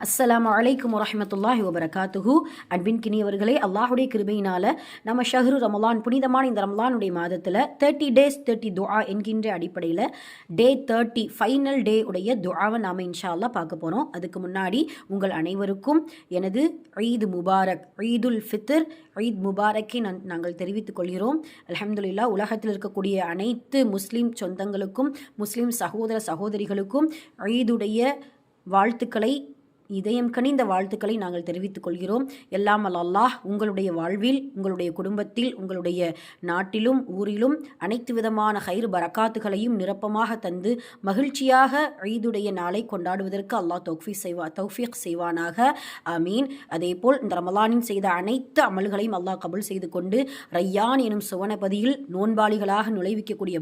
அஸ்ஸலாமு அலைக்கும் வரஹ்மத்துல்லாஹி வபரகாத்துஹு. அன்பின் கினியவர்களே, அல்லாஹுடைய கிருபையினால நம்ம ஷஹ்ரு ரமலான், புனிதமான இந்த ரமலானுடைய மாதத்தில் 30 days 30 துஆ என்கின்ற அடிப்படையில் டே 30 ஃபைனல் டே உடைய துஆவை நாம் இன்ஷா அல்லாஹ் பார்க்க போகிறோம். அதுக்கு முன்னாடி உங்கள் அனைவருக்கும் எனது ஈத் முபாரக், ஈதுல் ஃபித்ர், ஈத் முபாரக்கை நாங்கள் தெரிவித்துக் கொள்கிறோம். அல்ஹம்துலில்லாஹ், உலகத்தில் இருக்கக்கூடிய அனைத்து முஸ்லீம் சொந்தங்களுக்கும், முஸ்லீம் சகோதர சகோதரிகளுக்கும் ஈதுடைய வாழ்த்துக்களை, இதயம் கனிந்த வாழ்த்துக்களை நாங்கள் தெரிவித்துக் கொள்கிறோம். எல்லாம் அல்லாஹ் உங்களுடைய வாழ்வில், உங்களுடைய குடும்பத்தில், உங்களுடைய நாட்டிலும் ஊரிலும் அனைத்து விதமான ஹைர் பரக்காத்துகளையும் நிரப்பமாக தந்து மகிழ்ச்சியாக ஈதுடைய நாளை கொண்டாடுவதற்கு அல்லாஹ் தௌஃபீக் செய்வானாக. ஆமீன். அதேபோல் இந்த ரமலானின் செய்த அனைத்து அமல்களையும் அல்லாஹ் கபுல் செய்து கொண்டு ரையான் எனும் சுவனபதியில் நோன்பாளிகளாக நுழையக்கூடிய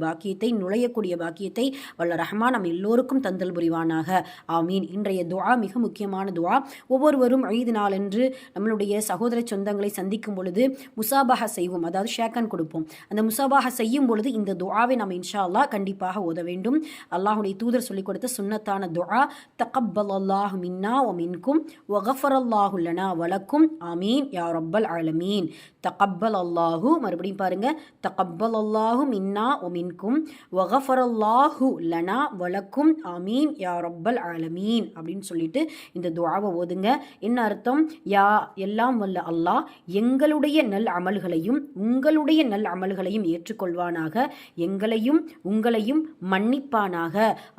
பாக்கியத்தை வல்ல ரஹ்மான் நம் எல்லோருக்கும் தந்தல் புரிவானாக. ஆமீன். இன்றைய துஆ மிக முக்கியமான துஆ. ஒவ்வொருவரும் ஈத் நாளன்று நம்மளுடைய சகோதர சொந்தங்களை சந்திக்கும் பொழுது முசாபஹா செய்வோம், அதாவது ஷேக்கன் கொடுப்போம். அந்த முசாபஹா செய்யும் பொழுது இந்த துஆவை நம்ம இன்ஷா அல்லாஹ் கண்டிப்பாக ஓத வேண்டும். அல்லாஹுடைய தூதர் சொல்லிக் கொடுத்த சுன்னத்தான துஆ, தகப்பலல்லாஹு மின்னா வ மின்கும் வ கஃபரல்லாஹு லனா வலக்கும் ஆமீன் யா ரப்பல் ஆலமீன். தகப்பலல்லாஹு, மறுபடியும் பாருங்க, தகப்பலல்லாஹு மின்னா வ மின்கும் வ கஃபரல்லாஹு லனா வலக்கும் ஆமீன் யா ரப்பல் ஆலமீன் அப்படின்னு சொல்லிட்டு இந்த துஆவை ஓதுங்க. என்ன அர்த்தம்? யா எல்லாம் வல்ல அல்லாஹ் எங்களுடைய நல் அமல்களையும் உங்களுடைய நல் அமல்களையும் ஏற்றுக்கொள்வானாக, எங்களையும் உங்களையும் மன்னிப்பானாக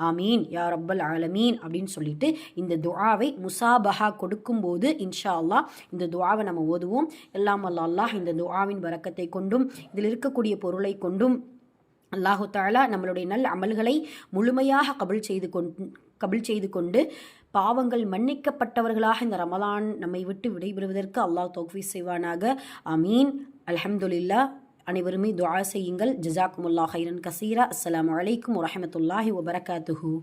ஆமீன் யா ரப்பல் ஆலமீன் அப்படின்னு சொல்லிட்டு இந்த துஆவை முசாபஹா கொடுக்கும்போது இன்ஷா அல்லாஹ் இந்த துஆவை நம்ம ஓதுவோம். எல்லாம் வல்ல அல்லாஹ் இந்த துஆவின் பரக்கத்தை கொண்டும் இதில் இருக்கக்கூடிய பொருளை கொண்டும் அல்லாஹு தஆலா நம்மளுடைய நல் அமல்களை முழுமையாக கபுல் செய்து கொண்டு பாவங்கள் மன்னிக்கப்பட்டவர்களாக இந்த ரமலான் நம்மை விட்டு விடைபெறுவதற்கு அல்லாஹ் தௌஃபீக் செய்வானாக. ஆமீன். அல்ஹம்துலில்லாஹ். அனைவருமே துஆ செய்யுங்கள். ஜஸாக்குமுல்லாஹ் ஹைரன் கஸீரா. அஸ்ஸலாமு அலைக்கும் வரஹ்மத்துல்லாஹி வபரகாத்துஹு.